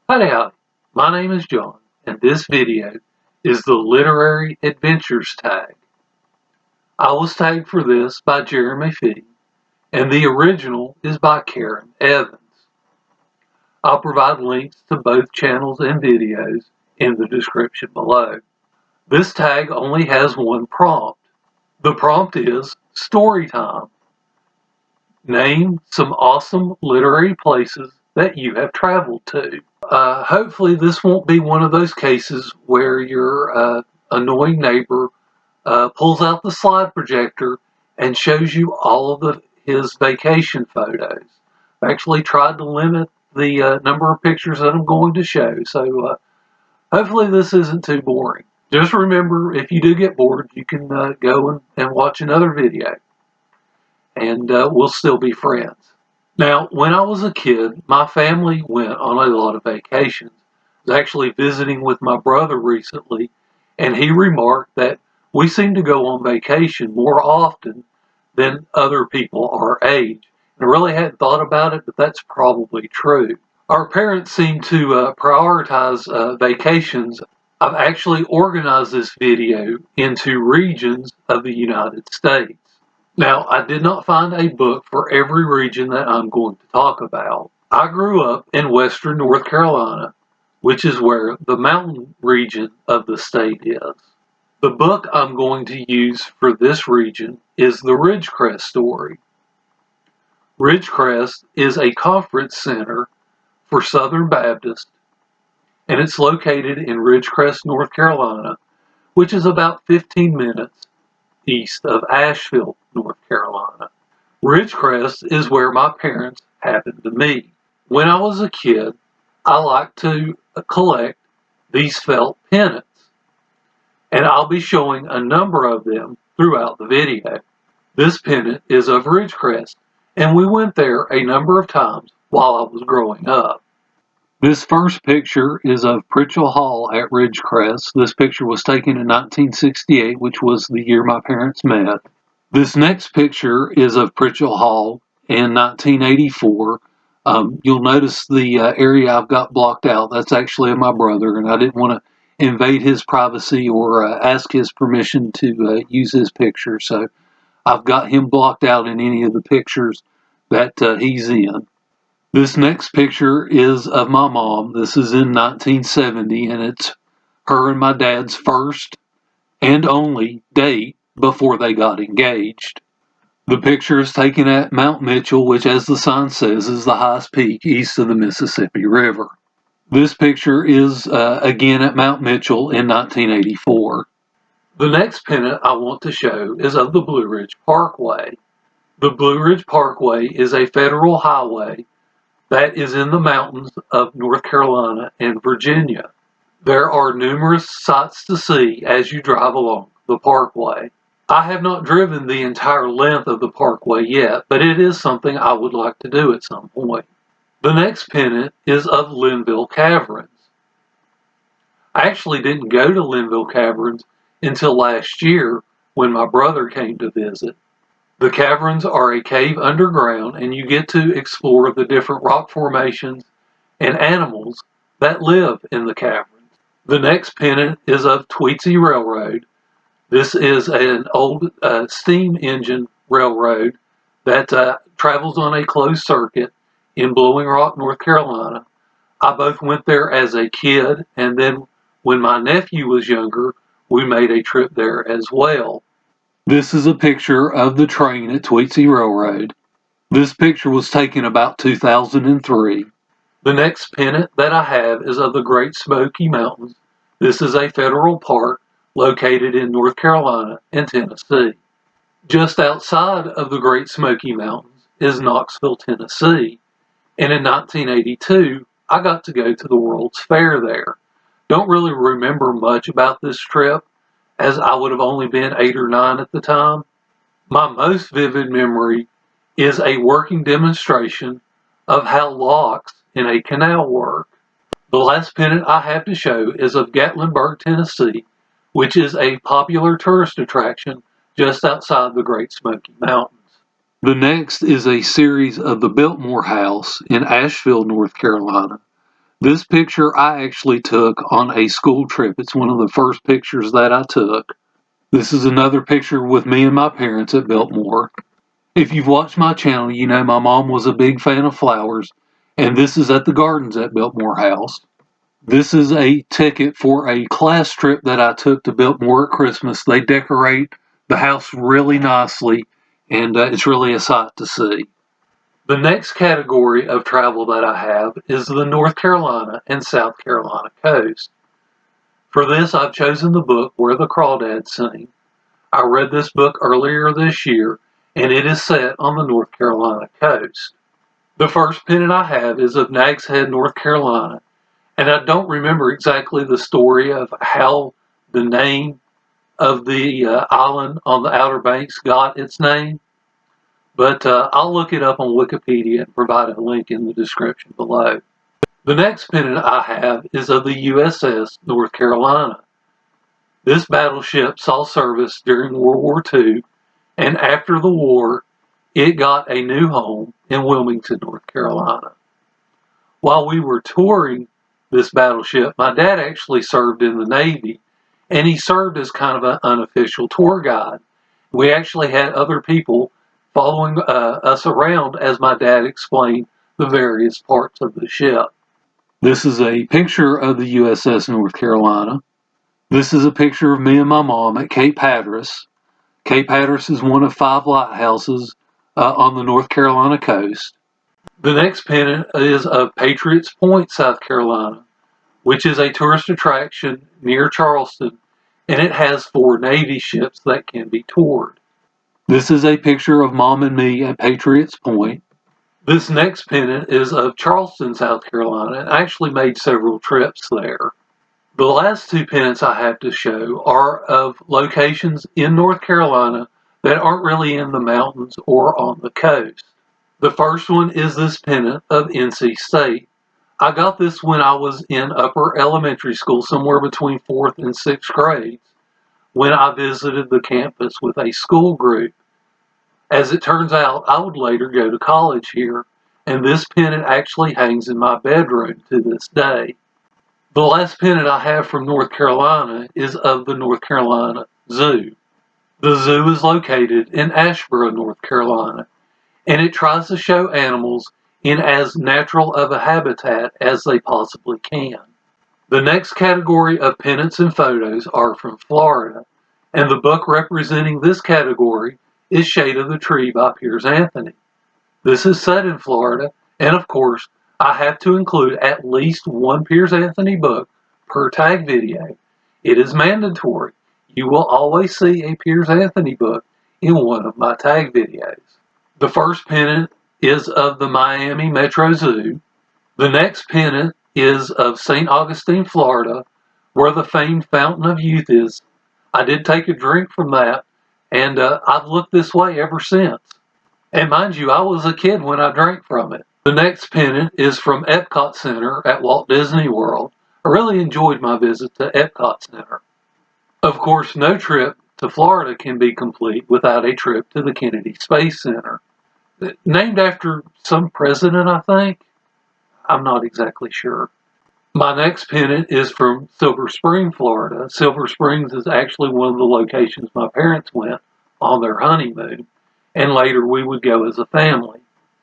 Howdy howdy, my name is John, and this video is the Literary Adventures tag. I was tagged for this by JeremyFee, and the original is by Karen Evans. I'll provide links to both channels and videos in the description below. This tag only has one prompt. The prompt is story time. Name some awesome literary places that you have traveled to. Hopefully this won't be one of those cases where your annoying neighbor pulls out the slide projector and shows you all of his vacation photos. I've actually tried to limit the number of pictures that I'm going to show, so hopefully this isn't too boring. Just remember, if you do get bored, you can go and watch another video, and we'll still be friends. Now, when I was a kid, my family went on a lot of vacations. I was actually visiting with my brother recently, and he remarked that we seem to go on vacation more often than other people our age. And I really hadn't thought about it, but that's probably true. Our parents seem to prioritize vacations. I've actually organized this video into regions of the United States. Now, I did not find a book for every region that I'm going to talk about. I grew up in western North Carolina, which is where the mountain region of the state is. The book I'm going to use for this region is the Ridgecrest story. Ridgecrest is a conference center for Southern Baptists, and it's located in Ridgecrest, North Carolina, which is about 15 minutes east of Asheville, North Carolina. Ridgecrest is where my parents happened to meet. When I was a kid, I liked to collect these felt pennants, and I'll be showing a number of them throughout the video. This pennant is of Ridgecrest, and we went there a number of times while I was growing up. This first picture is of Pritchell Hall at Ridgecrest. This picture was taken in 1968, which was the year my parents met. This next picture is of Pritchell Hall in 1984. You'll notice the area I've got blocked out. That's actually of my brother, and I didn't want to invade his privacy or ask his permission to use his picture, so I've got him blocked out in any of the pictures that he's in. This next picture is of my mom. This is in 1970, and it's her and my dad's first and only date before they got engaged. The picture is taken at Mount Mitchell, which, as the sign says, is the highest peak east of the Mississippi River. This picture is again at Mount Mitchell in 1984. The next pennant I want to show is of the Blue Ridge Parkway. The Blue Ridge Parkway is a federal highway that is in the mountains of North Carolina and Virginia. There are numerous sights to see as you drive along the parkway. I have not driven the entire length of the parkway yet, but it is something I would like to do at some point. The next pennant is of Linville Caverns. I actually didn't go to Linville Caverns until last year when my brother came to visit. The caverns are a cave underground, and you get to explore the different rock formations and animals that live in the caverns. The next pennant is of Tweetsie Railroad. This is an old steam engine railroad that travels on a closed circuit in Blowing Rock, North Carolina. I both went there as a kid, and then when my nephew was younger, we made a trip there as well. This is a picture of the train at Tweetsie Railroad. This picture was taken about 2003. The next pennant that I have is of the Great Smoky Mountains. This is a federal park located in North Carolina and Tennessee. Just outside of the Great Smoky Mountains is Knoxville, Tennessee, and in 1982 I got to go to the World's Fair there. Don't really remember much about this trip, as I would have only been 8 or 9 at the time. My most vivid memory is a working demonstration of how locks in a canal work. The last pennant I have to show is of Gatlinburg, Tennessee, which is a popular tourist attraction just outside the Great Smoky Mountains. The next is a series of the Biltmore House in Asheville, North Carolina. This picture I actually took on a school trip. It's one of the first pictures that I took. This is another picture with me and my parents at Biltmore. If you've watched my channel, you know my mom was a big fan of flowers, and this is at the gardens at Biltmore House. This is a ticket for a class trip that I took to Biltmore at Christmas. They decorate the house really nicely, and it's really a sight to see. The next category of travel that I have is the North Carolina and South Carolina coast. For this, I've chosen the book Where the Crawdads Sing. I read this book earlier this year, and it is set on the North Carolina coast. The first pennant I have is of Nags Head, North Carolina, and I don't remember exactly the story of how the name of the island on the Outer Banks got its name, but I'll look it up on Wikipedia and provide a link in the description below. The next pennant I have is of the USS North Carolina. This battleship saw service during World War II, and after the war, it got a new home in Wilmington, North Carolina. While we were touring this battleship, my dad actually served in the Navy, and he served as kind of an unofficial tour guide. We actually had other people following us around as my dad explained the various parts of the ship. This is a picture of the USS North Carolina. This is a picture of me and my mom at Cape Hatteras. Cape Hatteras is one of 5 lighthouses on the North Carolina coast. The next pennant is of Patriots Point, South Carolina, which is a tourist attraction near Charleston, and it has 4 Navy ships that can be toured. This is a picture of Mom and me at Patriots Point. This next pennant is of Charleston, South Carolina, and I actually made several trips there. The last 2 pennants I have to show are of locations in North Carolina that aren't really in the mountains or on the coast. The first one is this pennant of NC State. I got this when I was in upper elementary school, somewhere between 4th and 6th grades, when I visited the campus with a school group. As it turns out, I would later go to college here, and this pennant actually hangs in my bedroom to this day. The last pennant I have from North Carolina is of the North Carolina Zoo. The zoo is located in Asheboro, North Carolina, and it tries to show animals in as natural of a habitat as they possibly can. The next category of pennants and photos are from Florida, and the book representing this category is Shade of the Tree by Piers Anthony. This is set in Florida, and of course, I have to include at least one Piers Anthony book per tag video. It is mandatory. You will always see a Piers Anthony book in one of my tag videos. The first pennant is of the Miami Metro Zoo. The next pennant is of St. Augustine, Florida, where the famed Fountain of Youth is. I did take a drink from that, and I've looked this way ever since. And mind you, I was a kid when I drank from it. The next pennant is from Epcot Center at Walt Disney World. I really enjoyed my visit to Epcot Center. Of course, no trip to Florida can be complete without a trip to the Kennedy Space Center. Named after some president, I think. I'm not exactly sure. My next pennant is from Silver Spring, Florida. Silver Springs is actually one of the locations my parents went on their honeymoon, and later we would go as a family.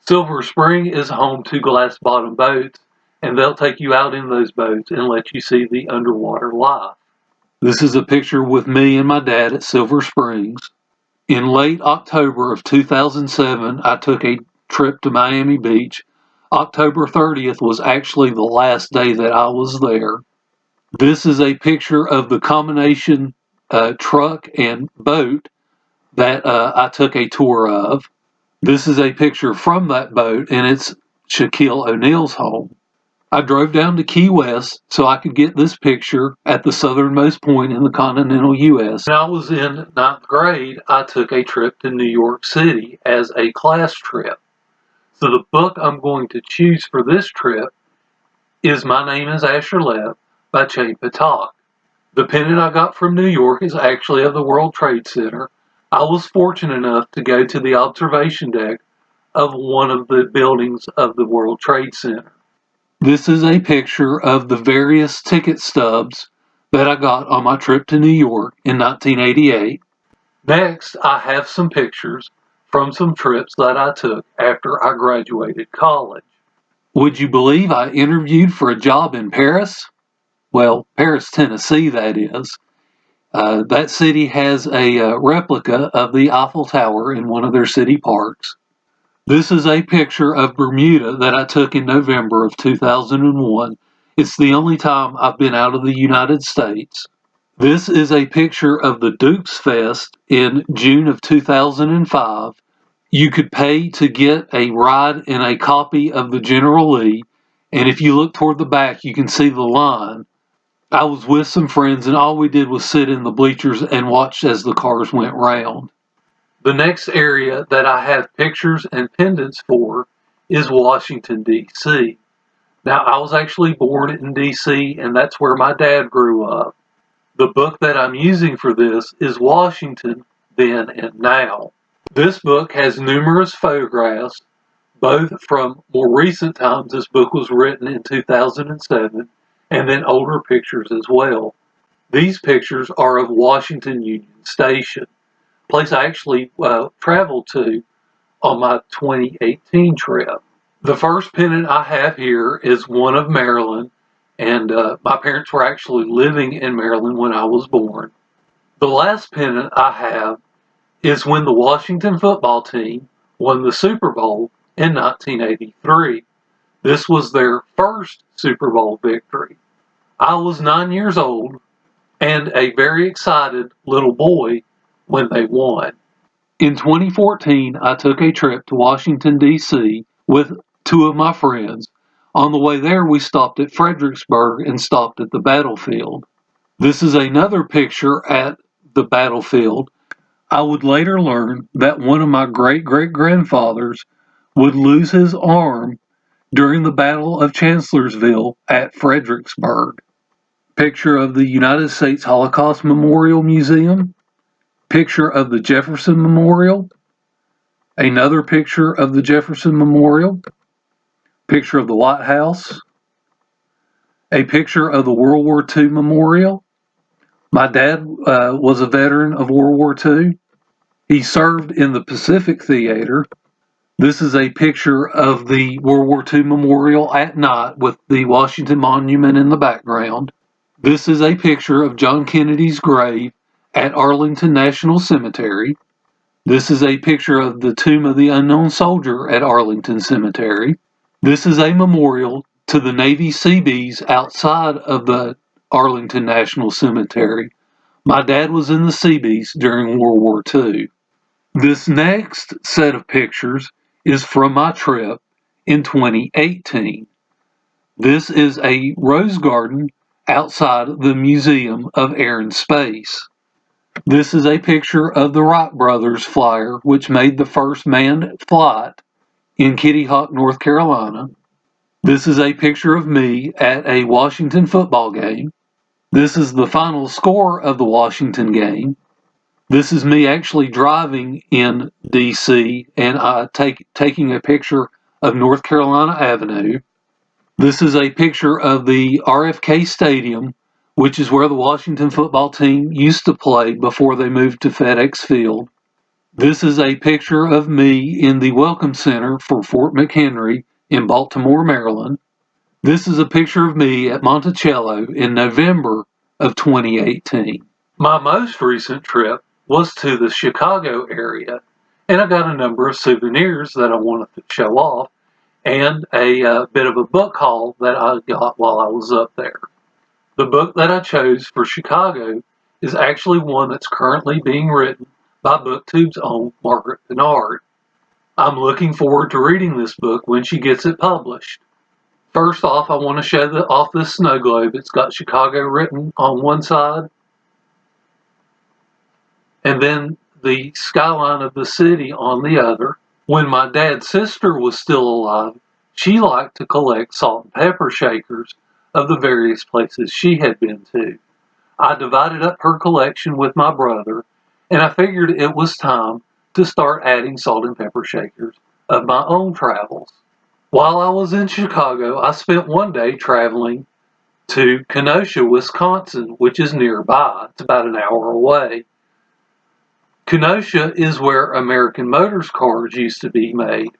Silver Spring is home to glass bottom boats, and they'll take you out in those boats and let you see the underwater life. This is a picture with me and my dad at Silver Springs. In late October of 2007, I took a trip to Miami Beach. October 30th was actually the last day that I was there. This is a picture of the combination truck and boat that I took a tour of. This is a picture from that boat, and it's Shaquille O'Neal's home. I drove down to Key West so I could get this picture at the southernmost point in the continental U.S. When I was in 9th grade, I took a trip to New York City as a class trip. So the book I'm going to choose for this trip is My Name is Asher Lev by Chane Patak. The pennant I got from New York is actually of the World Trade Center. I was fortunate enough to go to the observation deck of one of the buildings of the World Trade Center. This is a picture of the various ticket stubs that I got on my trip to New York in 1988. Next, I have some pictures from some trips that I took after I graduated college. Would you believe I interviewed for a job in Paris? Well, Paris, Tennessee, that is. That city has a replica of the Eiffel Tower in one of their city parks. This is a picture of Bermuda that I took in November of 2001. It's the only time I've been out of the United States. This is a picture of the Dukes Fest in June of 2005. You could pay to get a ride in a copy of the General Lee, and if you look toward the back, you can see the line. I was with some friends, and all we did was sit in the bleachers and watch as the cars went round. The next area that I have pictures and pendants for is Washington, D.C. Now, I was actually born in D.C., and that's where my dad grew up. The book that I'm using for this is Washington, Then and Now. This book has numerous photographs, both from more recent times. This book was written in 2007, and then older pictures as well. These pictures are of Washington Union Station, a place I actually traveled to on my 2018 trip. The first pendant I have here is one of Maryland, and my parents were actually living in Maryland when I was born. The last pendant I have is when the Washington football team won the Super Bowl in 1983. This was their first Super Bowl victory. I was 9 years old and a very excited little boy when they won. In 2014, I took a trip to Washington, D.C. with two of my friends. On the way there, we stopped at Fredericksburg and stopped at the battlefield. This is another picture at the battlefield. I would later learn that one of my great-great-grandfathers would lose his arm during the Battle of Chancellorsville at Fredericksburg. Picture of the United States Holocaust Memorial Museum. Picture of the Jefferson Memorial. Another picture of the Jefferson Memorial. Picture of the White House. A picture of the World War II Memorial. My dad was a veteran of World War II. He served in the Pacific Theater. This is a picture of the World War II Memorial at night with the Washington Monument in the background. This is a picture of John Kennedy's grave at Arlington National Cemetery. This is a picture of the Tomb of the Unknown Soldier at Arlington Cemetery. This is a memorial to the Navy Seabees outside of the Arlington National Cemetery. My dad was in the Seabees during World War II. This next set of pictures is from my trip in 2018. This is a rose garden outside the Museum of Air and Space. This is a picture of the Wright brothers flyer, which made the first manned flight in Kitty Hawk, North Carolina. This is a picture of me at a Washington football game. This is the final score of the Washington game. This is me actually driving in D.C. and taking a picture of North Carolina Avenue. This is a picture of the RFK Stadium, which is where the Washington football team used to play before they moved to FedEx Field. This is a picture of me in the Welcome Center for Fort McHenry in Baltimore, Maryland. This is a picture of me at Monticello in November of 2018. My most recent trip was to the Chicago area, and I got a number of souvenirs that I wanted to show off, and a bit of a book haul that I got while I was up there. The book that I chose for Chicago is actually one that's currently being written by BookTube's own Margaret Pinard. I'm looking forward to reading this book when she gets it published. First off, I want to show off this snow globe. It's got Chicago written on one side, and then the skyline of the city on the other. When my dad's sister was still alive, she liked to collect salt and pepper shakers of the various places she had been to. I divided up her collection with my brother, and I figured it was time to start adding salt and pepper shakers of my own travels. While I was in Chicago, I spent one day traveling to Kenosha, Wisconsin, which is nearby. It's about an hour away. Kenosha is where American Motors cars used to be made,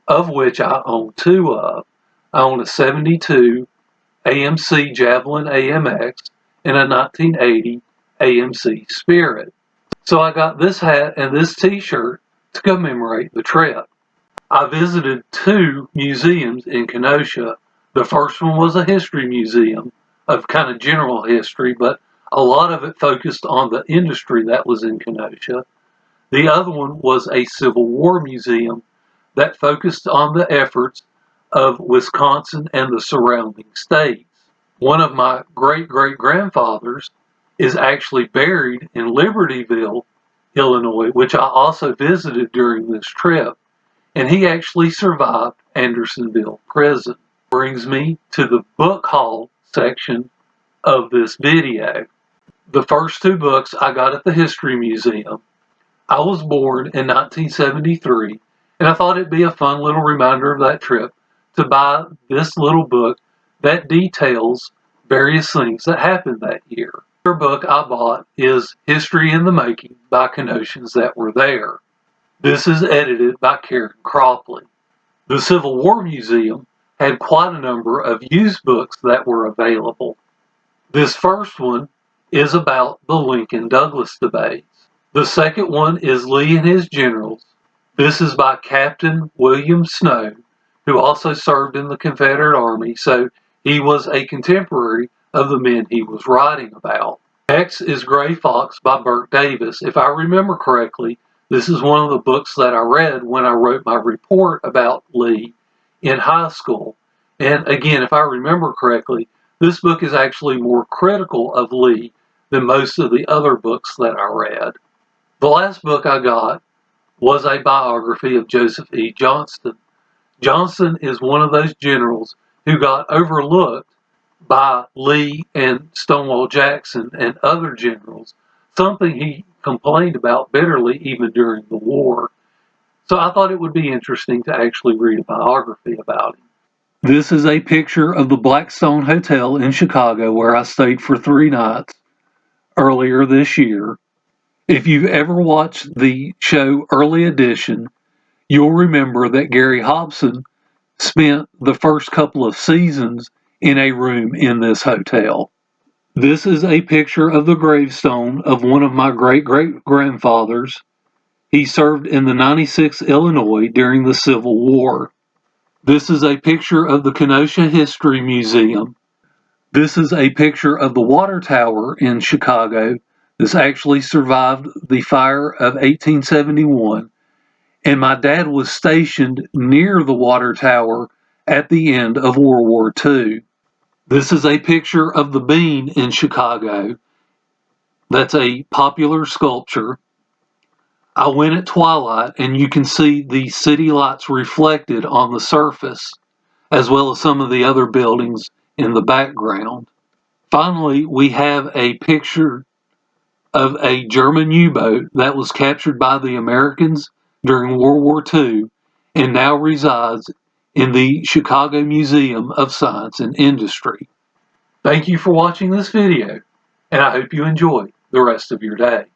of which I own two of. I own a 72 AMC Javelin AMX and a 1980 AMC Spirit. So I got this hat and this t-shirt to commemorate the trip. I visited two museums in Kenosha. The first one was a history museum of kind of general history, but a lot of it focused on the industry that was in Kenosha. The other one was a Civil War museum that focused on the efforts of Wisconsin and the surrounding states. One of my great-great-grandfathers is actually buried in Libertyville, Illinois, which I also visited during this trip, and he actually survived Andersonville prison. Brings me to the book haul section of this video. The first two books I got at the History Museum. I was born in 1973, and I thought it'd be a fun little reminder of that trip to buy this little book that details various things that happened that year. The other book I bought is History in the Making by Kenoshans That Were There. This is edited by Carrie Cropley. The Civil War Museum had quite a number of used books that were available. This first one is about the Lincoln-Douglas debates. The second one is Lee and His Generals. This is by Captain William Snow, who also served in the Confederate Army, so he was a contemporary of the men he was writing about. Next is Gray Fox by Burke Davis. If I remember correctly, this is one of the books that I read when I wrote my report about Lee in high school. And again, if I remember correctly, this book is actually more critical of Lee than most of the other books that I read. The last book I got was a biography of Joseph E. Johnston. Johnston is one of those generals who got overlooked by Lee and Stonewall Jackson and other generals, something he complained about bitterly even during the war. So I thought it would be interesting to actually read a biography about him. This is a picture of the Blackstone Hotel in Chicago where I stayed for 3 nights earlier this year. If you've ever watched the show Early Edition, you'll remember that Gary Hobson spent the first couple of seasons in a room in this hotel. This is a picture of the gravestone of one of my great-great-grandfathers. He served in the 96th Illinois during the Civil War. This is a picture of the Kenosha History Museum. This is a picture of the water tower in Chicago. This actually survived the fire of 1871, and my dad was stationed near the water tower at the end of World War II. This is a picture of the Bean in Chicago. That's a popular sculpture. I went at twilight, and you can see the city lights reflected on the surface, as well as some of the other buildings in the background. Finally, we have a picture of a German U-boat that was captured by the Americans during World War II and now resides in the Chicago Museum of Science and Industry. Thank you for watching this video, and I hope you enjoy the rest of your day.